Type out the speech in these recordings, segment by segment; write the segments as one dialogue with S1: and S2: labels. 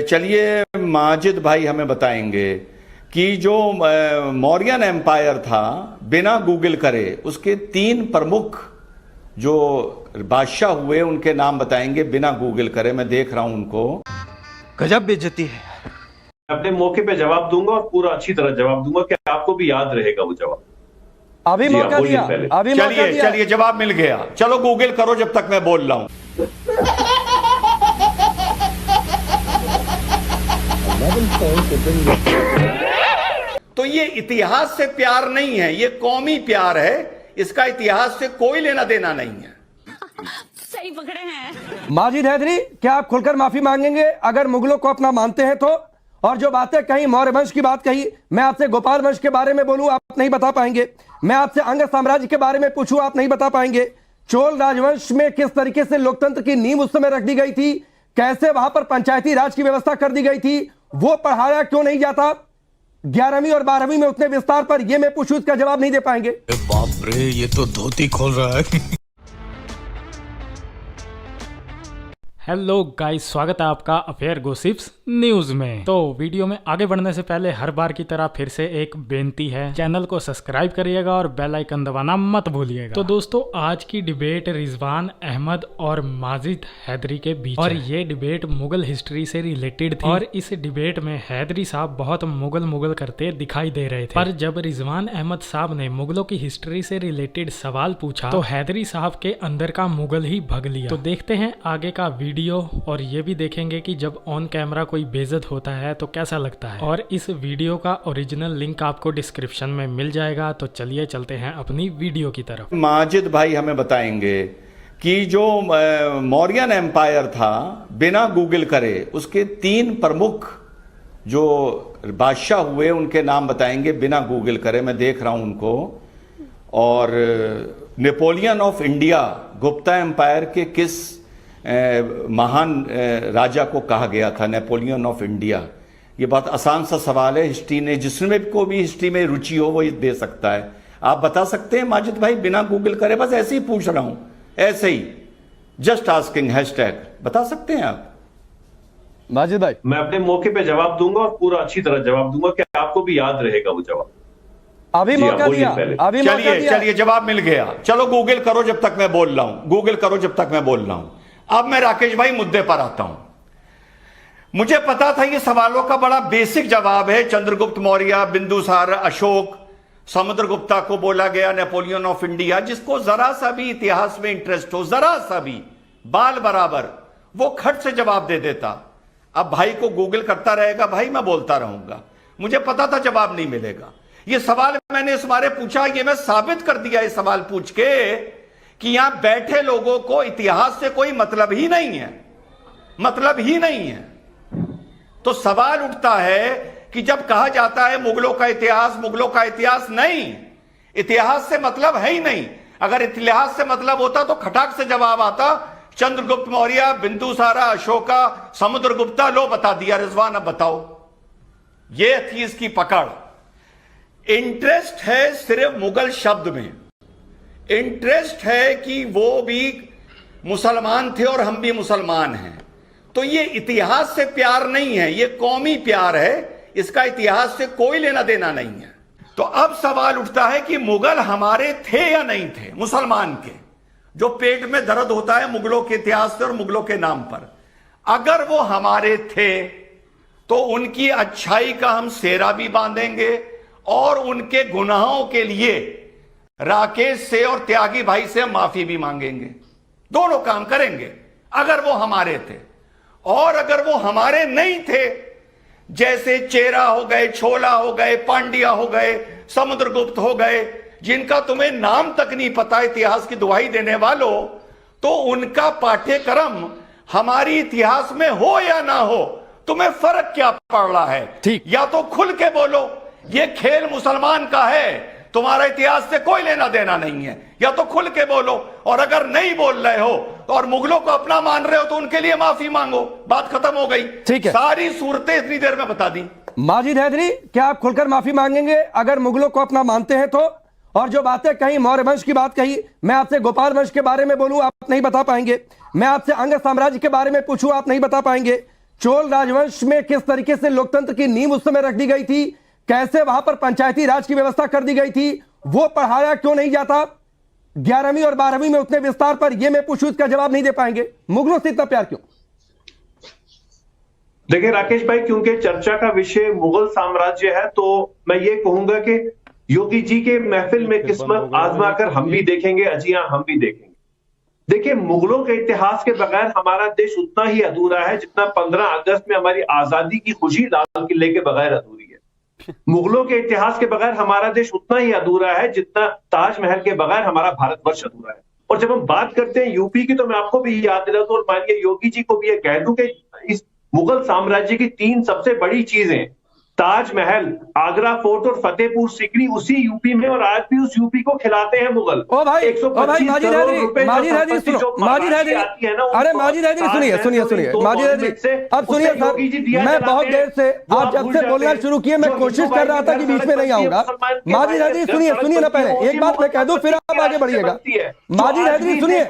S1: चलिए माजिद भाई हमें बताएंगे कि जो मौर्यन एम्पायर था बिना गूगल करे उसके 3 प्रमुख जो बादशाह हुए उनके नाम बताएंगे बिना गूगल करे। मैं देख रहा हूं उनको।
S2: गजब बेइज्जती है।
S3: अपने मौके पे जवाब दूंगा और पूरा अच्छी तरह जवाब दूंगा कि आपको भी याद रहेगा वो जवाब।
S2: अभी मौका दिया, अभी मौका दिया।
S1: चलिए जवाब मिल गया। चलो गूगल करो जब तक मैं बोल रहा हूं। तो ये इतिहास से प्यार नहीं है, ये कौमी प्यार है। इसका इतिहास से कोई लेना देना नहीं है।
S4: सही पकड़े हैं
S2: माजिद हैदरी, क्या आप खुलकर माफी मांगेंगे अगर मुगलों को अपना मानते हैं तो? और जो बातें कही, मौर्य वंश की बात कही, मैं आपसे गोपाल वंश के बारे में बोलूं आप नहीं बता पाएंगे। मैं आपसे अंग साम्राज्य के बारे में पूछूं आप नहीं बता पाएंगे। चोल राजवंश में किस तरीके से लोकतंत्र की नींव उस समय रख दी गई थी, कैसे वहां पर पंचायती राज की व्यवस्था कर दी गई थी, वो पढ़ाया क्यों नहीं जाता? 11वीं और 12वीं में उतने विस्तार पर ये मैं पूछूं, इसका जवाब नहीं दे पाएंगे।
S5: बाप रे, ये तो धोती खोल रहा है।
S6: हेलो गाइस, स्वागत है आपका अफेयर गॉसिप्स न्यूज में। तो वीडियो में आगे बढ़ने से पहले हर बार की तरह फिर से एक बेनती है, चैनल को सब्सक्राइब करिएगा और बेल आइकन दबाना मत भूलिएगा। तो दोस्तों, आज की डिबेट रिजवान अहमद और माजिद हैदरी के बीच और ये डिबेट मुगल हिस्ट्री से रिलेटेड थी। और इस डिबेट में हैदरी साहब बहुत मुगल करते दिखाई दे रहे थे, पर जब रिजवान अहमद साहब ने मुगलों की हिस्ट्री से रिलेटेड सवाल पूछा तो हैदरी साहब के अंदर का मुगल ही भग लिया। तो देखते हैं आगे का वीडियो और ये भी देखेंगे कि जब ऑन कैमरा कोई बेइज्जत होता है तो कैसा लगता है। और इस वीडियो का ओरिजिनल लिंक आपको डिस्क्रिप्शन में मिल जाएगा। तो चलिए चलते हैं अपनी वीडियो की तरफ।
S1: माजिद भाई हमें बताएंगे कि जो मौर्यन एम्पायर था बिना गूगल करे उसके 3 प्रमुख जो बादशाह हुए उनके नाम बताएंगे बिना गूगल करे। मैं देख रहा हूं उनको। और Napoleon of India Gupta empire के किस महान राजा को कहा गया था नेपोलियन ऑफ इंडिया? ये बहुत आसान सा सवाल है। हिस्ट्री ने, जिसमें को भी हिस्ट्री में रुचि हो वो ये दे सकता है। आप बता सकते हैं माजिद भाई बिना गूगल करे? बस ऐसे ही पूछ रहा हूं, ऐसे ही, जस्ट आस्किंग हैशटैग। बता सकते हैं आप
S2: माजिद भाई?
S3: मैं अपने मौके पे जवाब दूंगा और पूरा अच्छी तरह जवाब दूंगा कि आपको भी याद रहेगा वो जवाब।
S2: अभी मौका दिया, अभी मौका दिया।
S1: चलिए जवाब मिल गया। चलो गूगल करो जब तक मैं बोल रहा हूं। गूगल करो जब तक मैं बोल रहा हूं। अब मैं राकेश भाई मुद्दे पर आता हूं। मुझे पता था ये सवालों का बड़ा बेसिक जवाब है। चंद्रगुप्त मौर्य, बिंदुसार, अशोक, समुद्रगुप्ता को बोला गया नेपोलियन ऑफ इंडिया। जिसको जरा सा भी इतिहास में इंटरेस्ट हो, जरा सा भी, बाल बराबर, वो खट से जवाब दे देता। अब भाई को गूगल करता रहेगा, भाई मैं बोलता रहूंगा। मुझे पता था जवाब नहीं मिलेगा। ये सवाल मैंने इस बारे पूछा, ये मैं साबित कर दिया इस सवाल पूछ के कि यहां बैठे लोगों को इतिहास से कोई मतलब ही नहीं है, मतलब ही नहीं है। तो सवाल उठता है कि जब कहा जाता है मुगलों का इतिहास, मुगलों का इतिहास, नहीं, इतिहास से मतलब है ही नहीं। अगर इतिहास से मतलब होता तो खटाक से जवाब आता, चंद्रगुप्त मौर्य, बिंदुसारा, अशोका, समुद्रगुप्ता। लो बता दिया। रिजवान अब बताओ। ये थी इसकी पकड़। इंटरेस्ट है सिर्फ मुगल शब्द में। इंटरेस्ट है कि वो भी मुसलमान थे और हम भी मुसलमान हैं। तो ये इतिहास से प्यार नहीं है, ये कौमी प्यार है। इसका इतिहास से कोई लेना देना नहीं है। तो अब सवाल उठता है कि मुगल हमारे थे या नहीं थे, मुसलमान के। जो पेट में दर्द होता है मुगलों के इतिहास से और मुगलों के नाम पर, अगर वो हमारे थे तो उनकी अच्छाई का हम सेहरा भी बांधेंगे और उनके गुनाहों के लिए राकेश से और त्यागी भाई से माफी भी मांगेंगे। दोनों काम करेंगे अगर वो हमारे थे। और अगर वो हमारे नहीं थे, जैसे चेरा हो गए, छोला हो गए, पांड्या हो गए, समुद्रगुप्त हो गए, जिनका तुम्हें नाम तक नहीं पता इतिहास की दुहाई देने वालों, तो उनका पाठ्यक्रम हमारी इतिहास में हो या ना हो, तुम्हें फर्क क्या पड़ रहा है?
S2: ठीक।
S1: या तो खुल के बोलो ये खेल मुसलमान का है, तुम्हारा इतिहास से कोई लेना देना नहीं है, या तो खुल के बोलो। और अगर नहीं बोल रहे हो और मुगलों को अपना मान रहे हो तो उनके लिए माफी मांगो। बात खत्म हो गई।
S2: ठीक है।
S1: सारी सूरतें इतनी देर में बता दी।
S2: माजिद हैदरी, क्या आप खुलकर माफी मांगेंगे अगर मुगलों को अपना मानते हैं तो? और जो बातें कही, मौर्य वंश की बात कही, मैं आपसे गोपाल वंश के बारे में बोलूं आप नहीं बता पाएंगे। मैं आपसे अंग साम्राज्य के बारे में पूछूं आप नहीं बता पाएंगे। चोल राजवंश में किस तरीके से लोकतंत्र की नींव उस समय रख दी गई थी, कैसे वहां पर पंचायती राज की व्यवस्था कर दी गई थी, वो पढ़ाया क्यों नहीं जाता 11वीं और 12वीं में उतने विस्तार पर, ये मैं पूछूं, इसका जवाब नहीं दे पाएंगे। मुगलों से इतना प्यार क्यों?
S3: देखिए राकेश भाई, क्योंकि चर्चा का विषय मुगल साम्राज्य है, तो मैं ये कहूंगा कि योगी जी के महफिल में किस्मत आजमाकर हम भी देखेंगे, अजियां हम भी देखेंगे। देखिए, मुगलों के इतिहास के बगैर हमारा देश उतना ही अधूरा है जितना 15 अगस्त में हमारी आजादी की खुशी लाल किले के बगैर अधूरी है। मुगलों के इतिहास के बगैर हमारा देश उतना ही अधूरा है जितना ताजमहल के बगैर हमारा भारतवर्ष अधूरा है। और जब हम बात करते हैं यूपी की, तो मैं आपको भी याद दिला दूं और माननीय योगी जी को भी ये कह दूं कि इस मुगल साम्राज्य की 3 सबसे बड़ी चीजें, ताजमहल, आगरा फोर्ट और फतेहपुर सीकरी, उसी यूपी में, और आज भी उस यूपी को खिलाते हैं मुगल।
S2: ओ भाई माजिद हैदरी, सुनिए, माजिद हैदरी, अरे माजिद हैदरी सुनिए, माजिद हैदरी, अब सुनिए सर, मैं बहुत देर से, आप जब से बोलना शुरू किए मैं कोशिश कर रहा था कि बीच में नहीं आऊंगा। माजिद हैदरी सुनिए ना, पहले एक बात मैं कह दूं, फिर आप आगे बढ़िएगा। माजिद हैदरी सुनिए,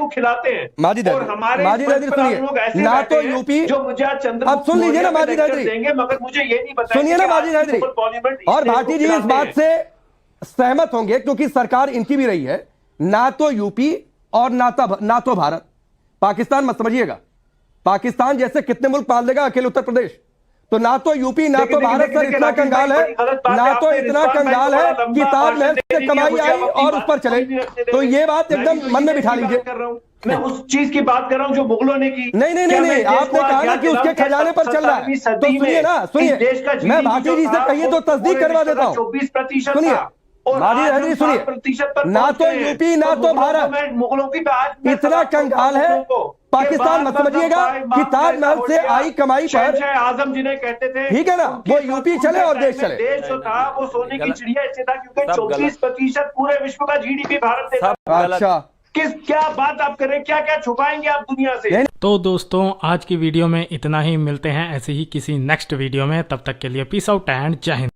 S2: माजिद हैदरी सुनिए, ना तो यूपी, अब सुन लीजिए ना माजिद हैदरी,
S3: मगर मुझे ये नहीं बताया,
S2: सुनिए ना माजिद हैदरी, और भाटी जी इस बात से सहमत होंगे क्योंकि सरकार इनकी भी रही है, ना तो यूपी और ना तो भारत। पाकिस्तान मत समझिएगा, पाकिस्तान जैसे कितने मुल्क पाल देगा अकेले उत्तर प्रदेश, तो ना तो यूपी ना तो भारत सर इतना कंगाल है, ना तो इतना कंगाल है कि ताजमहल से कमाई आई और उस पर चले। तो ये बात एकदम मन में बिठा लीजिए।
S3: मैं उस चीज की बात कर रहा हूं जो मुगलों ने की।
S2: नहीं, आपने कहा ना कि उसके खजाने पर चल रहा है, तो सुनिए ना, सुनिए, मैं भाटी जी से कहिए तो तस्दीक करवा देता हूं।
S3: 24%
S2: सुनिए माजिद हैदरी, सुनिए, ना तो यूपी ना तो भारत
S3: मुगलों की
S2: इतना कंगाल है, पाकिस्तान मत समझिएगा कि ताजमहल से आई कमाई पर
S3: आजम जिन्हें कहते थे,
S2: ठीक है ना, वो यूपी चले और देश चले।
S3: देश जो था वो सोने की चिड़िया इससे था क्योंकि 24% पूरे विश्व का जीडीपी भारत देता।
S2: अच्छा,
S3: क्या बात आप करें, क्या क्या छुपाएंगे आप दुनिया से।
S6: तो दोस्तों आज की वीडियो में इतना ही, मिलते हैं ऐसे ही किसी नेक्स्ट वीडियो में, तब तक के लिए पीस आउट एंड जय हिंद।